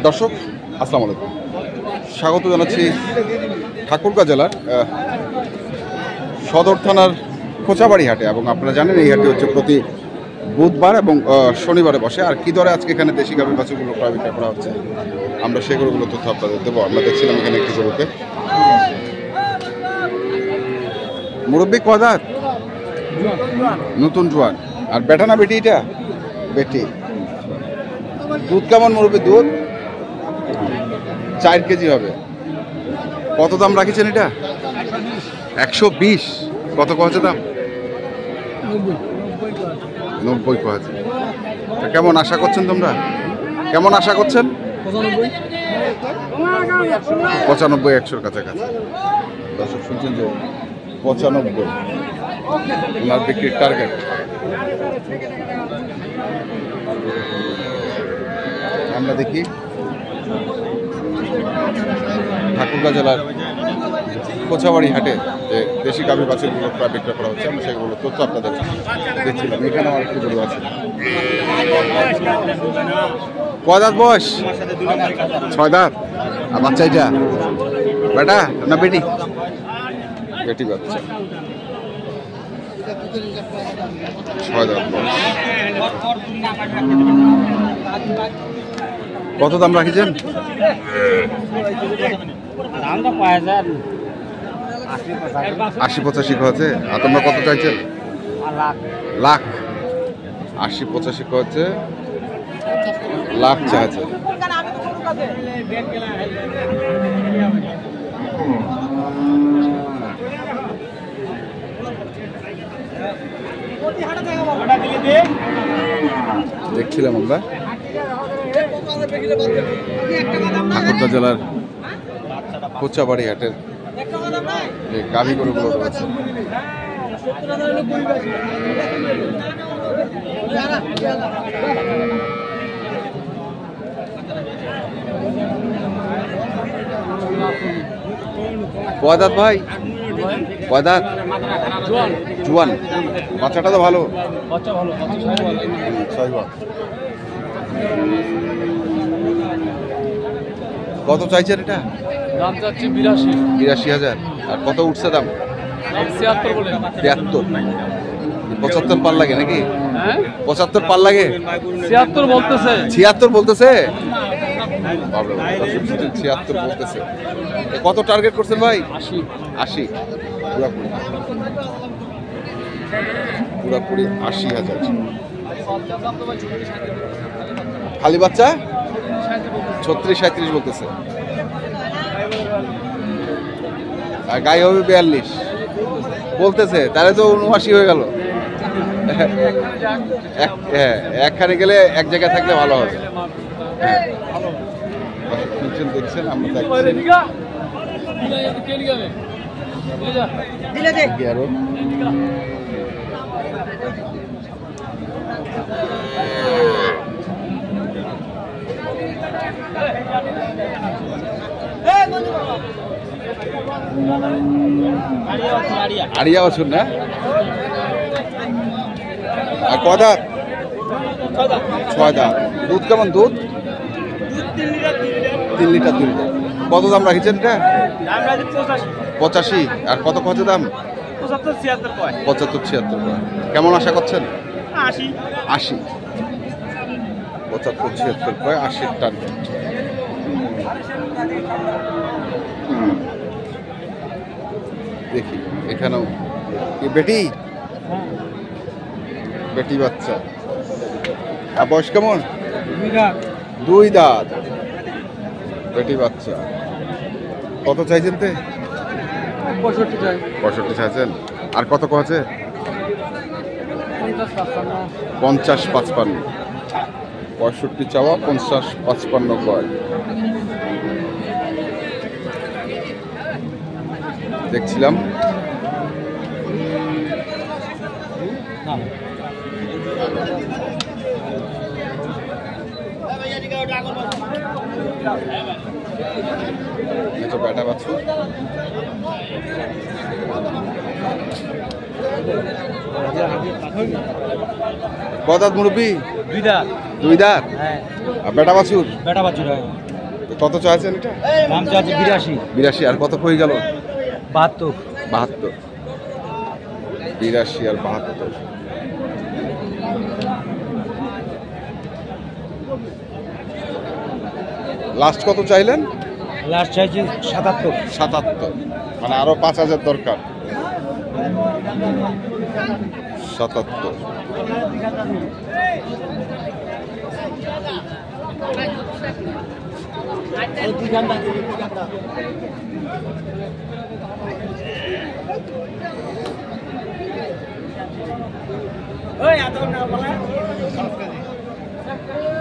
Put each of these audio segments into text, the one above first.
দর্শক আসসালামু আলাইকুম, স্বাগত জানাচ্ছি ঠাকুরগাঁ জেলার সদর থানার খোঁচাবাড়ি হাটে। এবং আপনারা জানেন এই হাটে হচ্ছে প্রতি বুধবার এবং শনিবারে বসে। আর কি দরে আজকে এখানে দেশি গাভী বাছুরগুলো ক্রয় বিক্রয় করা হচ্ছে আমরা সেই গরুগুলো তথ্য আপনাদের দেবো। আমরা দেখছিলাম এখানে একটি গরুকে। মুরব্বী কয় দাঁত? নতুন জোয়ান। আর বেটা না বেটি? এটা বেটি। দুধ কেমন মুরব্বী? দুধ 4 কেজি হবে। কত দাম রাখিছেন এটা? 120। কত কছে দাম? 90 কছে। কেমন আশা করছেন তোমরা? কেমন আশা করছেন? 95-100 কাছাকাছি। দর্শক শুনছেন যে 95 ওনার বিক্রির টার্গেট। আমরা দেখি ঠাকুরগাঁ জেলার খোঁচাবাড়ি হাটে যে দেশি গাভী বাছুরগুলো প্রায় বিক্রয় করা হচ্ছে আমরা সেগুলো তথ্য আপনাদের দেখছিলাম। এখানেও আরেকটি গরু আছে। কয় দাঁত বয়স? 6 দাঁত। আর বাচ্চা এটা বেটা না বেটি? বেটি বাচ্চা। 6 দাঁত বয়স। কত দাম রাখিছেন? 80-85 হচ্ছে। আর তোমরা কত চাইছেন? লাখ। 80-85 হচ্ছে, লাখ চাইছে। দেখছিলাম আমরা ঠাকুরগাঁ জেলার খোঁচাবাড়ি হাটের যে গাভী গরুগুলো রয়েছে। কয় দাঁত ভাই? কয় দাঁত? জোয়ান। বাচ্চাটা তো ভালো। কত চাইছেন এটা? দাম যাচ্ছে 82,000। আর কত উঠছে দাম? 76 বলে। 73। 75 পার লাগে নাকি? হ্যাঁ 75 পার লাগে। 76 বলতেছে। 76 বলতেছে। 76 বলতেছে। কত টার্গেট করছেন ভাই? 80। পুরাপুরি 80,000। খালি বাচ্চা 36-37 বলতেছে। আর গায়ে হবে 42 বলতেছে। তাহলে তো 79 হয়ে গেল। হ্যাঁ, একখানে গেলে এক জায়গায় থাকলে ভালো হবে। দেখছেন আমরা আড়িয়া বছর না। আর কয় দাঁত? 6 দাঁত। দুধ কেমন? দুধ 3 লিটার। কত দাম রাখিছেন এটা? 85। আর কত কত দাম? 75-76। কেমন আশা করছেন? 80। 75-76 কয় 80 টার্গেট। দেখি এখানেও বেটি। বেটি বাচ্চা। আর বয়স কেমন? 2 দাঁত। বেটি বাচ্চা। কত চাইছেন? 65 চাইছেন। আর কত কছে? 50-55। 65 চাওয়া, 50-55 কয়। দেখছিলাম এটা বেটা বাচ্চা। কত দাঁত মুরব্বী? 2 দাঁত। 2 দাঁত। হ্যাঁ। আর বেটা বাছুর বেটা বাছুর হয়। কত চাইছেন এটা? দাম চাচ্ছে 82। 82 আর কত হয়ে গেল? 72। 72। 82 আর 72। লাস্ট কত চাইলেন? লাস্ট চাইছি 77। 77, মানে আরো 5000 দরকার। 77।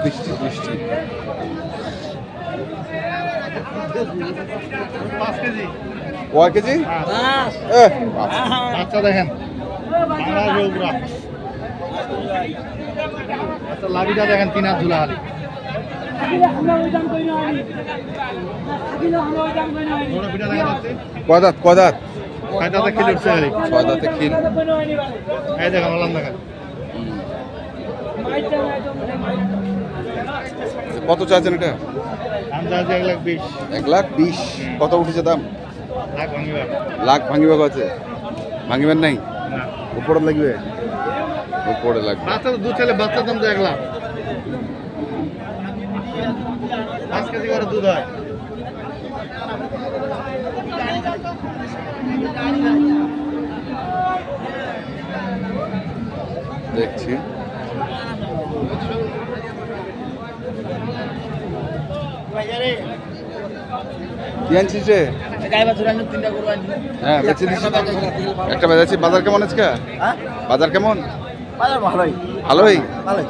বৃষ্টি বৃষ্টি। 5 কেজি। কয় কেজি? আচ্ছা দেখেন আচ্ছা লাভিটা দেখেন 3 হাত ঝুলা হালি কয় দাঁত? কয় দাঁত? কয়টাতে কিলো উঠছে হালি 6 দাঁতে খিল। এই দেখেন আলাম দেখেন কত চাইছেন এটা? দাম চাইছে 1,20,000 1,20,000। কত উঠেছে দাম? লাখ ভাঙিবার লাখ ভাঙিবে আছে? ভাঙিবেন নাই? না উপরে লাগবে? উপরে লাগবে। বাচ্চা তো 2 ছেলে বাচ্চার দাম তো 1 লাখ 5 কেজি করে দুধ হয় দেখছি। কি আনছিস রে? হ্যাঁ বেচে দিচ্ছি। একটা বেজাচ্ছি। বাজার কেমন আজকে? বাজার কেমন? ভালোই ভালোই? ভালোই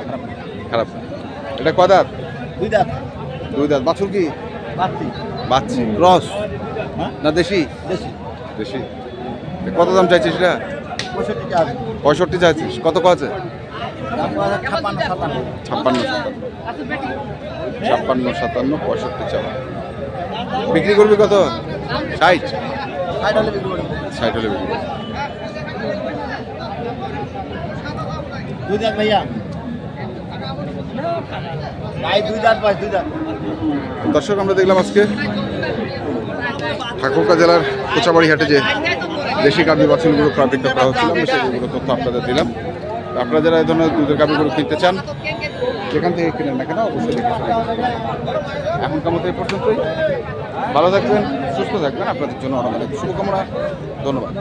খারাপ না। এটা কয় দাঁত? 2 দাঁত 2 দাঁত। বাছুর কি? বাড়তি বাচ্চি ক্রস না দেশি? বেশি দেশি। কত দাম চাইছিস এটা? 65 টাকা 65 চাইছিস। কত কো আছে? 56 56 57 65 চাওয়া। বিক্রি করবি কত? 60? 60 হলে বিক্রি করব 60 হলে বিক্রি করবি। 2 দাঁত ভাইয়া ভাই 2 দাঁত ভাই 2 দাঁত দর্শক, আমরা দেখলাম আজকে ঠাকুরগাঁ জেলার কোচাবাড়ি হাটে যে দেশি গাভী বাছুরগুলো ক্রয় বিক্রয় করা হচ্ছিল, আমরা সেগুলো তথ্য আপনাদের দিলাম। আপনারা যারা এই ধরনের দুধের গাভীগুলো কিনতে চান, যেখান থেকে কিনেন না কেন অবশ্যই দেখে শুনে কিনবেন। এখনকার মতো এই পর্যন্তই। ভালো থাকবেন, সুস্থ থাকবেন। আপনাদের জন্য অনেক শুভকামনা। ধন্যবাদ।